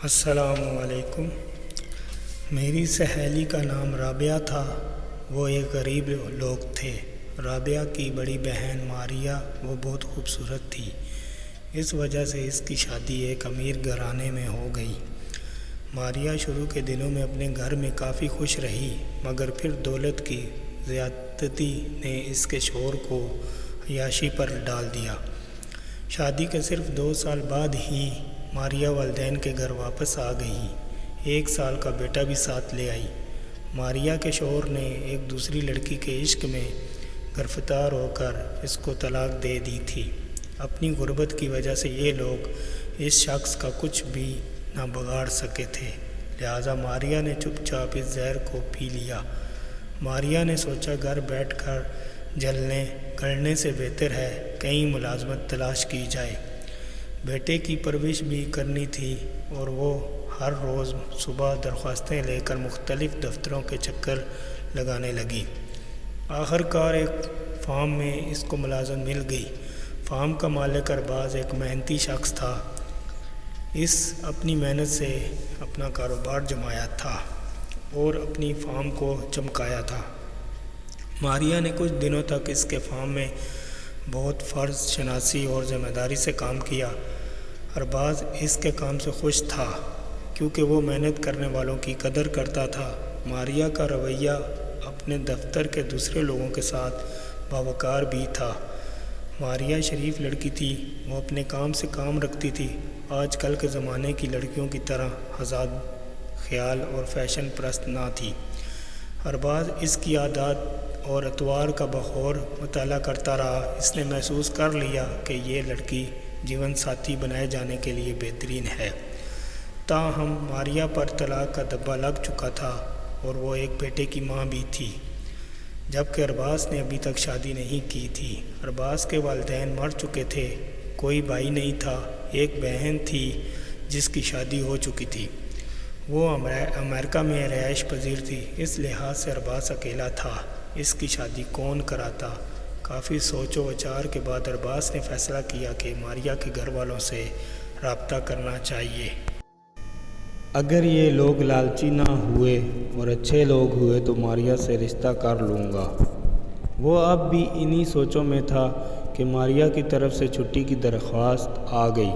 السلام علیکم۔ میری سہیلی کا نام رابعہ تھا۔ وہ ایک غریب لوگ تھے۔ رابعہ کی بڑی بہن ماریہ وہ بہت خوبصورت تھی، اس وجہ سے اس کی شادی ایک امیر گھرانے میں ہو گئی۔ ماریہ شروع کے دنوں میں اپنے گھر میں کافی خوش رہی، مگر پھر دولت کی زیادتی نے اس کے شوہر کو عیاشی پر ڈال دیا۔ شادی کے صرف 2 سال بعد ہی ماریہ والدین کے گھر واپس آ گئی۔ 1 سال کا بیٹا بھی ساتھ لے آئی۔ ماریہ کے شوہر نے ایک دوسری لڑکی کے عشق میں گرفتار ہو کر اس کو طلاق دے دی تھی۔ اپنی غربت کی وجہ سے یہ لوگ اس شخص کا کچھ بھی نہ بگاڑ سکے تھے، لہٰذا ماریہ نے چپ چاپ اس زہر کو پی لیا۔ ماریہ نے سوچا گھر بیٹھ کر جلنے گڑنے سے بہتر ہے کہیں ملازمت تلاش کی جائے۔ بیٹے کی پرورش بھی کرنی تھی اور وہ ہر روز صبح درخواستیں لے کر مختلف دفتروں کے چکر لگانے لگی۔ آخر کار ایک فارم میں اس کو ملازمت مل گئی۔ فارم کا مالک ارباز ایک محنتی شخص تھا۔ اس اپنی محنت سے اپنا کاروبار جمایا تھا اور اپنی فارم کو چمکایا تھا۔ ماریہ نے کچھ دنوں تک اس کے فارم میں بہت فرض شناسی اور ذمہ داری سے کام کیا۔ ارباز اس کے کام سے خوش تھا کیونکہ وہ محنت کرنے والوں کی قدر کرتا تھا۔ ماریہ کا رویہ اپنے دفتر کے دوسرے لوگوں کے ساتھ باوقار بھی تھا۔ ماریہ شریف لڑکی تھی، وہ اپنے کام سے کام رکھتی تھی۔ آج کل کے زمانے کی لڑکیوں کی طرح آزاد خیال اور فیشن پرست نہ تھی۔ ارباز اس کی عادات اور اطوار کا بخور مطالعہ کرتا رہا۔ اس نے محسوس کر لیا کہ یہ لڑکی جیون ساتھی بنائے جانے کے لیے بہترین ہے۔ تاہم ماریہ پر طلاق کا دبا لگ چکا تھا اور وہ ایک بیٹے کی ماں بھی تھی، جبکہ ارباز نے ابھی تک شادی نہیں کی تھی۔ ارباز کے والدین مر چکے تھے، کوئی بھائی نہیں تھا۔ ایک بہن تھی جس کی شادی ہو چکی تھی، وہ امریکہ میں رہائش پذیر تھی۔ اس لحاظ سے ارباز اکیلا تھا۔ اس کی شادی کون کراتا؟ کافی سوچ و وچار کے بعد ارباز نے فیصلہ کیا کہ ماریہ کے گھر والوں سے رابطہ کرنا چاہیے۔ اگر یہ لوگ لالچی نہ ہوئے اور اچھے لوگ ہوئے تو ماریہ سے رشتہ کر لوں گا۔ وہ اب بھی انہی سوچوں میں تھا کہ ماریہ کی طرف سے چھٹی کی درخواست آ گئی۔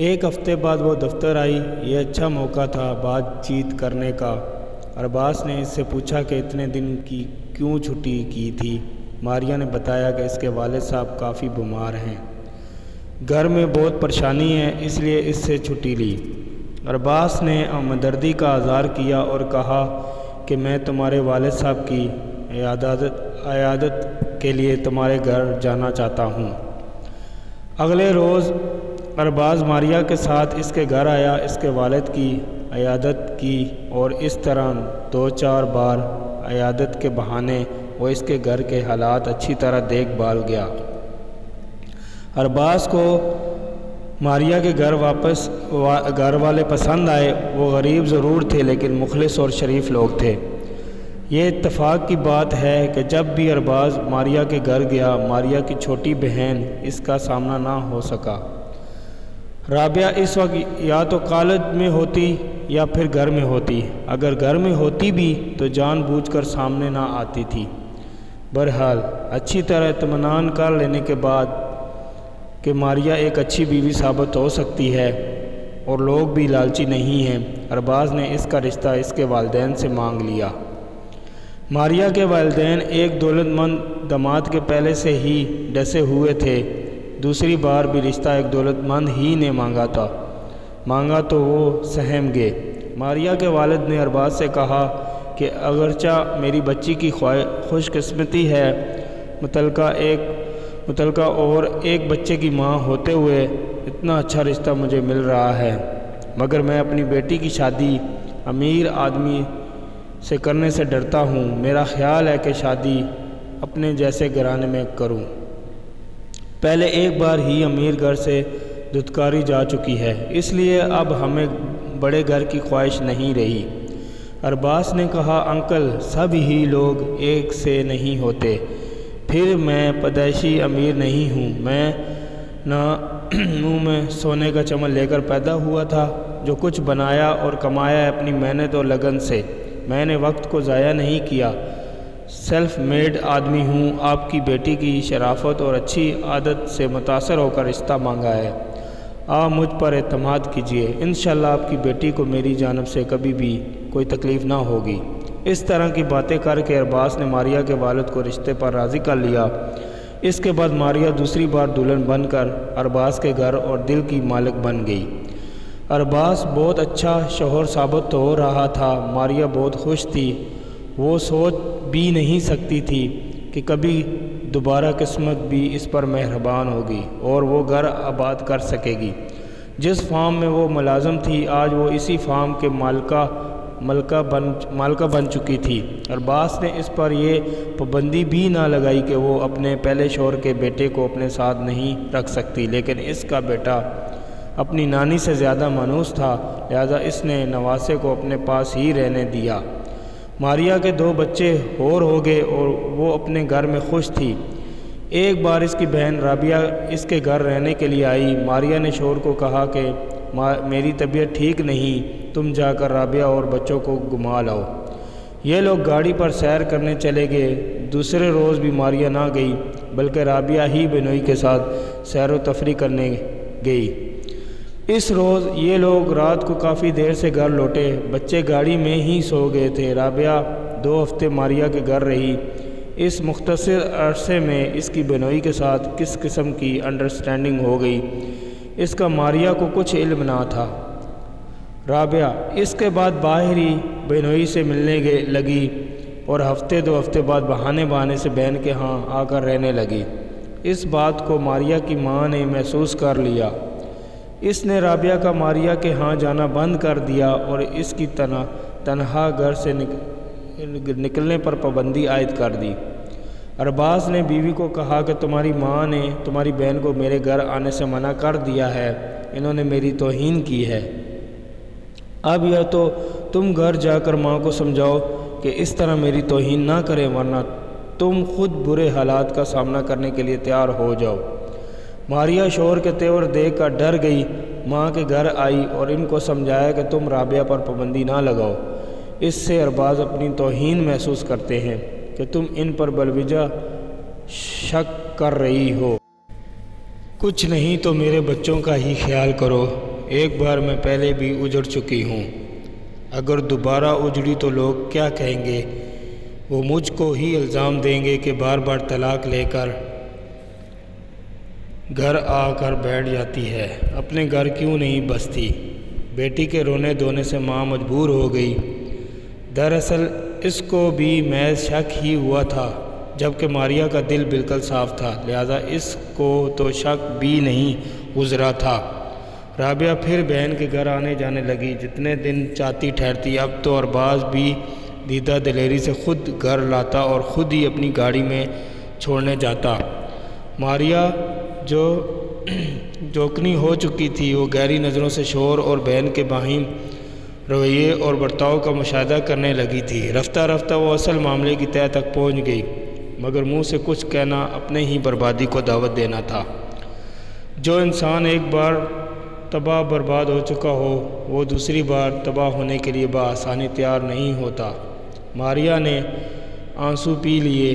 1 ہفتے بعد وہ دفتر آئی۔ یہ اچھا موقع تھا بات چیت کرنے کا۔ ارباز نے اس سے پوچھا کہ اتنے دن کی کیوں چھٹی کی تھی۔ ماریہ نے بتایا کہ اس کے والد صاحب کافی بیمار ہیں، گھر میں بہت پریشانی ہے، اس لیے اس سے چھٹی لی۔ ارباز نے ہمدردی کا اظہار کیا اور کہا کہ میں تمہارے والد صاحب کی عیادت کے لیے تمہارے گھر جانا چاہتا ہوں۔ اگلے روز ارباز ماریہ کے ساتھ اس کے گھر آیا، اس کے والد کی عیادت کی اور اس طرح 2-4 بار عیادت کے بہانے وہ اس کے گھر کے حالات اچھی طرح دیکھ بھال گیا۔ ارباز کو ماریہ کے گھر والے پسند آئے۔ وہ غریب ضرور تھے لیکن مخلص اور شریف لوگ تھے۔ یہ اتفاق کی بات ہے کہ جب بھی ارباز ماریہ کے گھر گیا، ماریہ کی چھوٹی بہن اس کا سامنا نہ ہو سکا۔ رابعہ اس وقت یا تو کالج میں ہوتی یا پھر گھر میں ہوتی۔ اگر گھر میں ہوتی بھی تو جان بوجھ کر سامنے نہ آتی تھی۔ بہرحال اچھی طرح اطمینان کر لینے کے بعد کہ ماریہ ایک اچھی بیوی ثابت ہو سکتی ہے اور لوگ بھی لالچی نہیں ہیں، ارباز نے اس کا رشتہ اس کے والدین سے مانگ لیا۔ ماریہ کے والدین ایک دولت مند داماد کے پہلے سے ہی ڈسے ہوئے تھے۔ دوسری بار بھی رشتہ ایک دولت مند ہی نے مانگا تو وہ سہم گئے۔ ماریہ کے والد نے ارباز سے کہا کہ اگرچہ میری بچی کی خوش قسمتی ہے متعلقہ اور ایک بچے کی ماں ہوتے ہوئے اتنا اچھا رشتہ مجھے مل رہا ہے، مگر میں اپنی بیٹی کی شادی امیر آدمی سے کرنے سے ڈرتا ہوں۔ میرا خیال ہے کہ شادی اپنے جیسے گھرانے میں کروں۔ پہلے ایک بار ہی امیر گھر سے دھتکاری جا چکی ہے، اس لیے اب ہمیں بڑے گھر کی خواہش نہیں رہی۔ ارباز نے کہا انکل سب ہی لوگ ایک سے نہیں ہوتے، پھر میں پیدائشی امیر نہیں ہوں، میں نہ منہ میں سونے کا چمن لے کر پیدا ہوا تھا۔ جو کچھ بنایا اور کمایا ہے اپنی محنت اور لگن سے، میں نے وقت کو ضائع نہیں کیا۔ سیلف میڈ آدمی ہوں۔ آپ کی بیٹی کی شرافت اور اچھی عادت سے متاثر ہو کر رشتہ مانگا ہے۔ آپ مجھ پر اعتماد کیجیے، انشاءاللہ آپ کی بیٹی کو میری جانب سے کبھی بھی کوئی تکلیف نہ ہوگی۔ اس طرح کی باتیں کر کے ارباز نے ماریہ کے والد کو رشتے پر راضی کر لیا۔ اس کے بعد ماریہ دوسری بار دلہن بن کر ارباز کے گھر اور دل کی مالک بن گئی۔ ارباز بہت اچھا شوہر ثابت ہو رہا تھا۔ ماریہ بہت خوش تھی۔ وہ سوچ بھی نہیں سکتی تھی کہ کبھی دوبارہ قسمت بھی اس پر مہربان ہوگی اور وہ گھر آباد کر سکے گی۔ جس فارم میں وہ ملازم تھی، آج وہ اسی فارم کے مالکہ بن چکی تھی۔ ارباز نے اس پر یہ پابندی بھی نہ لگائی کہ وہ اپنے پہلے شوہر کے بیٹے کو اپنے ساتھ نہیں رکھ سکتی، لیکن اس کا بیٹا اپنی نانی سے زیادہ مانوس تھا، لہذا اس نے نواسے کو اپنے پاس ہی رہنے دیا۔ ماریہ کے 2 بچے اور ہو گئے اور وہ اپنے گھر میں خوش تھی۔ ایک بار اس کی بہن رابعہ اس کے گھر رہنے کے لیے آئی۔ ماریہ نے شوہر کو کہا کہ میری طبیعت ٹھیک نہیں، تم جا کر رابعہ اور بچوں کو گھما لاؤ۔ یہ لوگ گاڑی پر سیر کرنے چلے گئے۔ دوسرے روز بھی ماریہ نہ گئی، بلکہ رابعہ ہی بنوئی کے ساتھ سیر و تفریح کرنے گئی۔ اس روز یہ لوگ رات کو کافی دیر سے گھر لوٹے۔ بچے گاڑی میں ہی سو گئے تھے۔ رابعہ 2 ہفتے ماریہ کے گھر رہی۔ اس مختصر عرصے میں اس کی بنوئی کے ساتھ کس قسم کی انڈرسٹینڈنگ ہو گئی، اس کا ماریہ کو کچھ علم نہ تھا۔ رابعہ اس کے بعد باہر ہی بنوئی سے ملنے لگی اور 2 ہفتے بعد بہانے سے بہن کے ہاں آ کر رہنے لگی۔ اس بات کو ماریہ کی ماں نے محسوس کر لیا۔ اس نے رابعہ کا ماریہ کے ہاں جانا بند کر دیا اور اس کی تنہا گھر سے نکلنے پر پابندی عائد کر دی۔ ارباز نے بیوی کو کہا کہ تمہاری ماں نے تمہاری بہن کو میرے گھر آنے سے منع کر دیا ہے، انہوں نے میری توہین کی ہے۔ اب یا تو تم گھر جا کر ماں کو سمجھاؤ کہ اس طرح میری توہین نہ کریں، ورنہ تم خود برے حالات کا سامنا کرنے کے لیے تیار ہو جاؤ۔ ماریہ شوہر کے تیور دیکھ کر ڈر گئی۔ ماں کے گھر آئی اور ان کو سمجھایا کہ تم رابعہ پر پابندی نہ لگاؤ، اس سے ارباز اپنی توہین محسوس کرتے ہیں کہ تم ان پر بالوجہ شک کر رہی ہو۔ کچھ نہیں تو میرے بچوں کا ہی خیال کرو، ایک بار میں پہلے بھی اجڑ چکی ہوں، اگر دوبارہ اجڑی تو لوگ کیا کہیں گے؟ وہ مجھ کو ہی الزام دیں گے کہ بار بار طلاق لے کر گھر آ کر بیٹھ جاتی ہے، اپنے گھر کیوں نہیں بستی؟ بیٹی کے رونے دھونے سے ماں مجبور ہو گئی۔ دراصل اس کو بھی محض شک ہی ہوا تھا، جبکہ ماریہ کا دل بالکل صاف تھا، لہذا اس کو تو شک بھی نہیں گزرا تھا۔ رابعہ پھر بہن کے گھر آنے جانے لگی، جتنے دن چاہتی ٹھہرتی۔ اب تو ارباز بھی دیدہ دلیری سے خود گھر لاتا اور خود ہی اپنی گاڑی میں چھوڑنے جاتا۔ ماریہ جو جوکنی ہو چکی تھی، وہ گہری نظروں سے شوہر اور بہن کے باہم رویے اور برتاؤ کا مشاہدہ کرنے لگی تھی۔ رفتہ رفتہ وہ اصل معاملے کی تہہ تک پہنچ گئی، مگر منہ سے کچھ کہنا اپنے ہی بربادی کو دعوت دینا تھا۔ جو انسان ایک بار تباہ برباد ہو چکا ہو، وہ دوسری بار تباہ ہونے کے لیے بآسانی تیار نہیں ہوتا۔ ماریہ نے آنسو پی لیے،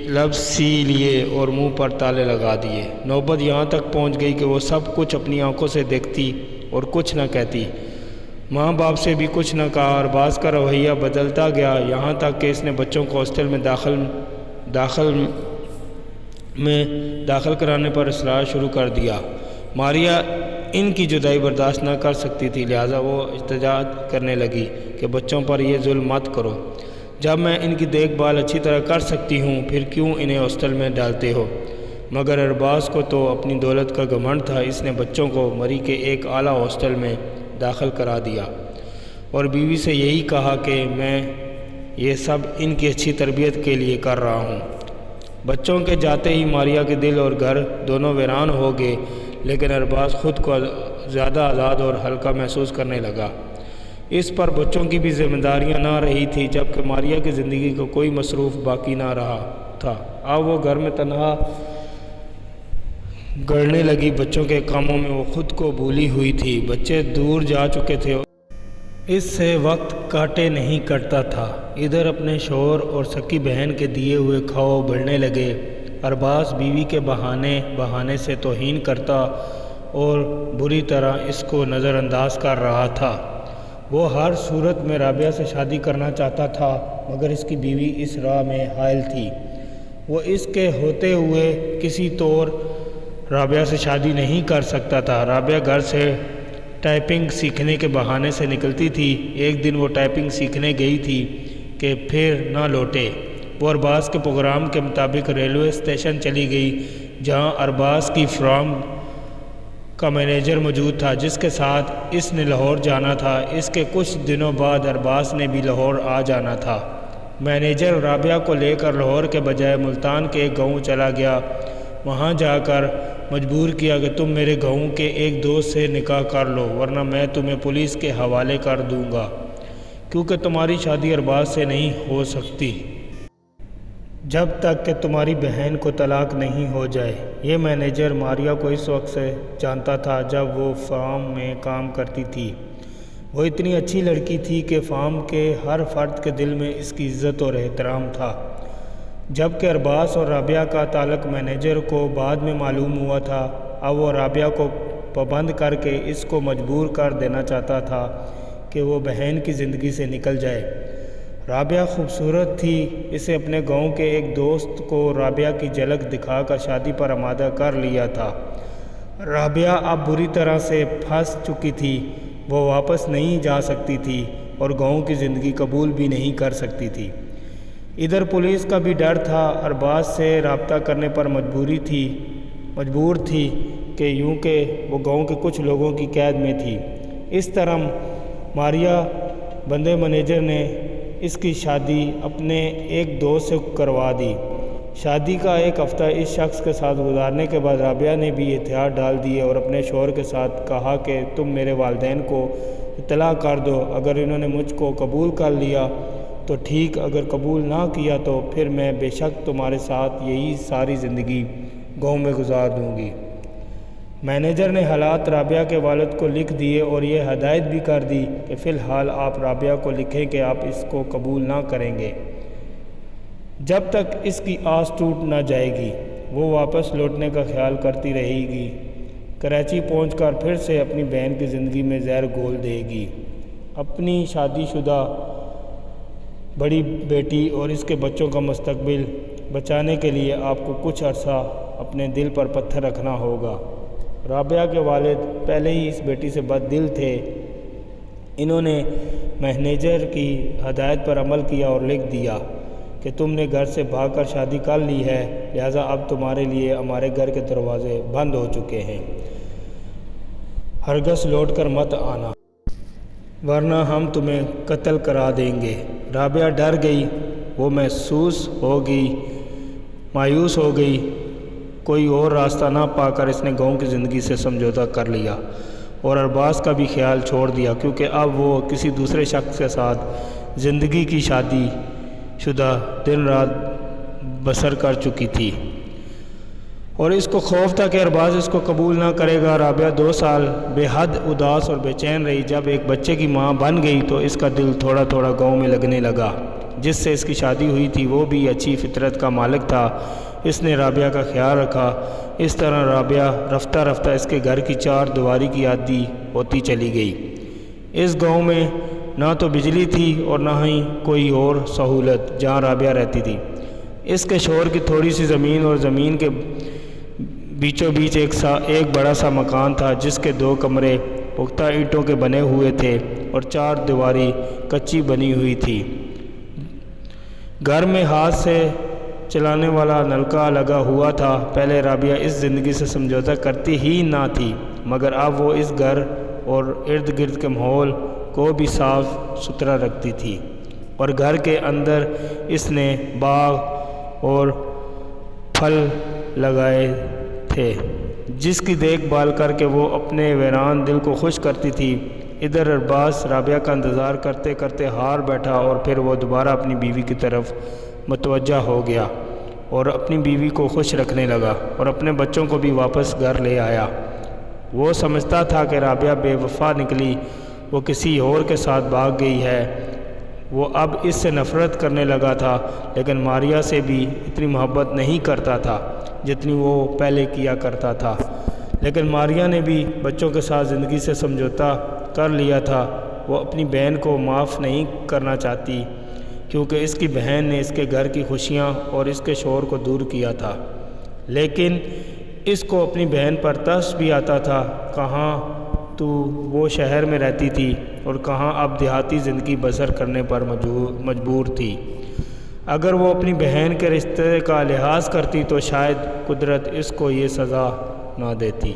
لب سی لیے اور منہ پر تالے لگا دیے۔ نوبت یہاں تک پہنچ گئی کہ وہ سب کچھ اپنی آنکھوں سے دیکھتی اور کچھ نہ کہتی۔ ماں باپ سے بھی کچھ نہ کہا۔ ارباز کا رویہ بدلتا گیا، یہاں تک کہ اس نے بچوں کو ہاسٹل میں داخل کرانے پر اصرار شروع کر دیا۔ ماریہ ان کی جدائی برداشت نہ کر سکتی تھی، لہٰذا وہ احتجاج کرنے لگی کہ بچوں پر یہ ظلم مت کرو، جب میں ان کی دیکھ بھال اچھی طرح کر سکتی ہوں، پھر کیوں انہیں ہاسٹل میں ڈالتے ہو؟ مگر ارباز کو تو اپنی دولت کا گھمنڈ تھا۔ اس نے بچوں کو مری کے ایک اعلیٰ ہاسٹل میں داخل کرا دیا اور بیوی سے یہی کہا کہ میں یہ سب ان کی اچھی تربیت کے لیے کر رہا ہوں۔ بچوں کے جاتے ہی ماریہ کے دل اور گھر دونوں ویران ہو گئے، لیکن ارباز خود کو زیادہ آزاد اور ہلکا محسوس کرنے لگا۔ اس پر بچوں کی بھی ذمہ داریاں نہ رہی تھی، جبکہ ماریہ کی زندگی کا کوئی مصروف باقی نہ رہا تھا۔ اب وہ گھر میں تنہا گڑنے لگی۔ بچوں کے کاموں میں وہ خود کو بھولی ہوئی تھی۔ بچے دور جا چکے تھے، اس سے وقت کاٹے نہیں کٹتا تھا۔ ادھر اپنے شوہر اور سکی بہن کے دیے ہوئے کھاؤ بڑھنے لگے۔ ارباز بیوی کے بہانے سے توہین کرتا اور بری طرح اس کو نظر انداز کر رہا تھا۔ وہ ہر صورت میں رابعہ سے شادی کرنا چاہتا تھا، مگر اس کی بیوی اس راہ میں حائل تھی۔ وہ اس کے ہوتے ہوئے کسی طور رابعہ سے شادی نہیں کر سکتا تھا۔ رابعہ گھر سے ٹائپنگ سیکھنے کے بہانے سے نکلتی تھی۔ ایک دن وہ ٹائپنگ سیکھنے گئی تھی کہ پھر نہ لوٹے۔ وہ ارباز کے پروگرام کے مطابق ریلوے اسٹیشن چلی گئی، جہاں ارباز کی فرم کا مینیجر موجود تھا، جس کے ساتھ اس نے لاہور جانا تھا۔ اس کے کچھ دنوں بعد ارباز نے بھی لاہور آ جانا تھا۔ مینیجر رابعہ کو لے کر لاہور کے بجائے ملتان کے ایک گاؤں چلا گیا۔ وہاں جا کر مجبور کیا کہ تم میرے گاؤں کے ایک دوست سے نکاح کر لو، ورنہ میں تمہیں پولیس کے حوالے کر دوں گا، کیونکہ تمہاری شادی ارباز سے نہیں ہو سکتی جب تک کہ تمہاری بہن کو طلاق نہیں ہو جائے۔ یہ مینیجر ماریا کو اس وقت سے جانتا تھا جب وہ فارم میں کام کرتی تھی۔ وہ اتنی اچھی لڑکی تھی کہ فارم کے ہر فرد کے دل میں اس کی عزت اور احترام تھا۔ جبکہ ارباز اور رابعہ کا تعلق مینیجر کو بعد میں معلوم ہوا تھا، اب وہ رابعہ کو پابند کر کے اس کو مجبور کر دینا چاہتا تھا کہ وہ بہن کی زندگی سے نکل جائے۔ رابعہ خوبصورت تھی۔ اسے اپنے گاؤں کے ایک دوست کو رابعہ کی جھلک دکھا کر شادی پر آمادہ کر لیا تھا۔ رابعہ اب بری طرح سے پھنس چکی تھی۔ وہ واپس نہیں جا سکتی تھی اور گاؤں کی زندگی قبول بھی نہیں کر سکتی تھی۔ ادھر پولیس کا بھی ڈر تھا۔ ارباز سے رابطہ کرنے پر مجبور تھی کہ یوں کہ وہ گاؤں کے کچھ لوگوں کی قید میں تھی۔ اس طرح ماریا بندے مینیجر نے اس کی شادی اپنے ایک دوست سے کروا دی۔ شادی کا ایک ہفتہ اس شخص کے ساتھ گزارنے کے بعد رابعہ نے بھی احتیاط ڈال دیے اور اپنے شوہر کے ساتھ کہا کہ تم میرے والدین کو اطلاع کر دو۔ اگر انہوں نے مجھ کو قبول کر لیا تو ٹھیک، اگر قبول نہ کیا تو پھر میں بے شک تمہارے ساتھ یہی ساری زندگی گاؤں میں گزار دوں گی۔ مینیجر نے حالات رابعہ کے والد کو لکھ دیے اور یہ ہدایت بھی کر دی کہ فی الحال آپ رابعہ کو لکھیں کہ آپ اس کو قبول نہ کریں گے جب تک اس کی آس ٹوٹ نہ جائے گی۔ وہ واپس لوٹنے کا خیال کرتی رہے گی۔ کراچی پہنچ کر پھر سے اپنی بہن کی زندگی میں زہر گھول دے گی۔ اپنی شادی شدہ بڑی بیٹی اور اس کے بچوں کا مستقبل بچانے کے لیے آپ کو کچھ عرصہ اپنے دل پر پتھر رکھنا ہوگا۔ رابعہ کے والد پہلے ہی اس بیٹی سے بد دل تھے۔ انہوں نے مینیجر کی ہدایت پر عمل کیا اور لکھ دیا کہ تم نے گھر سے بھاگ کر شادی کر لی ہے، لہٰذا اب تمہارے لیے ہمارے گھر کے دروازے بند ہو چکے ہیں، ہرگز لوٹ کر مت آنا، ورنہ ہم تمہیں قتل کرا دیں گے۔ رابعہ ڈر گئی۔ وہ مایوس ہو گئی۔ کوئی اور راستہ نہ پا کر اس نے گاؤں کی زندگی سے سمجھوتا کر لیا اور ارباز کا بھی خیال چھوڑ دیا، کیونکہ اب وہ کسی دوسرے شخص کے ساتھ زندگی کی شادی شدہ دن رات بسر کر چکی تھی اور اس کو خوف تھا کہ ارباز اس کو قبول نہ کرے گا۔ رابعہ 2 سال بے حد اداس اور بے چین رہی۔ جب ایک بچے کی ماں بن گئی تو اس کا دل تھوڑا تھوڑا گاؤں میں لگنے لگا۔ جس سے اس کی شادی ہوئی تھی وہ بھی اچھی فطرت کا مالک تھا۔ اس نے رابعہ کا خیال رکھا۔ اس طرح رابعہ رفتہ رفتہ اس کے گھر کی 4 دیواری کی عادی ہوتی چلی گئی۔ اس گاؤں میں نہ تو بجلی تھی اور نہ ہی کوئی اور سہولت جہاں رابعہ رہتی تھی۔ اس کے شوہر کی تھوڑی سی زمین اور زمین کے بیچوں بیچ ایک بڑا سا مکان تھا، جس کے 2 کمرے پختہ اینٹوں کے بنے ہوئے تھے اور 4 دیواری کچی بنی ہوئی تھی۔ گھر میں ہاتھ سے چلانے والا نلکا لگا ہوا تھا۔ پہلے رابعہ اس زندگی سے سمجھوتا کرتی ہی نہ تھی، مگر اب وہ اس گھر اور ارد گرد کے ماحول کو بھی صاف ستھرا رکھتی تھی، اور گھر کے اندر اس نے باغ اور پھل لگائے تھے، جس کی دیکھ بھال کر کے وہ اپنے ویران دل کو خوش کرتی تھی۔ ادھر ارباز رابعہ کا انتظار کرتے کرتے ہار بیٹھا اور پھر وہ دوبارہ اپنی بیوی کی طرف متوجہ ہو گیا۔ اور اپنی بیوی کو خوش رکھنے لگا اور اپنے بچوں کو بھی واپس گھر لے آیا۔ وہ سمجھتا تھا کہ رابعہ بے وفا نکلی، وہ کسی اور کے ساتھ بھاگ گئی ہے۔ وہ اب اس سے نفرت کرنے لگا تھا، لیکن ماریہ سے بھی اتنی محبت نہیں کرتا تھا جتنی وہ پہلے کیا کرتا تھا۔ لیکن ماریہ نے بھی بچوں کے ساتھ زندگی سے سمجھوتا کر لیا تھا۔ وہ اپنی بہن کو معاف نہیں کرنا چاہتی، کیونکہ اس کی بہن نے اس کے گھر کی خوشیاں اور اس کے شوہر کو دور کیا تھا۔ لیکن اس کو اپنی بہن پر ترس بھی آتا تھا، کہاں تو وہ شہر میں رہتی تھی اور کہاں اب دیہاتی زندگی بسر کرنے پر مجبور تھی۔ اگر وہ اپنی بہن کے رشتے کا لحاظ کرتی تو شاید قدرت اس کو یہ سزا نہ دیتی۔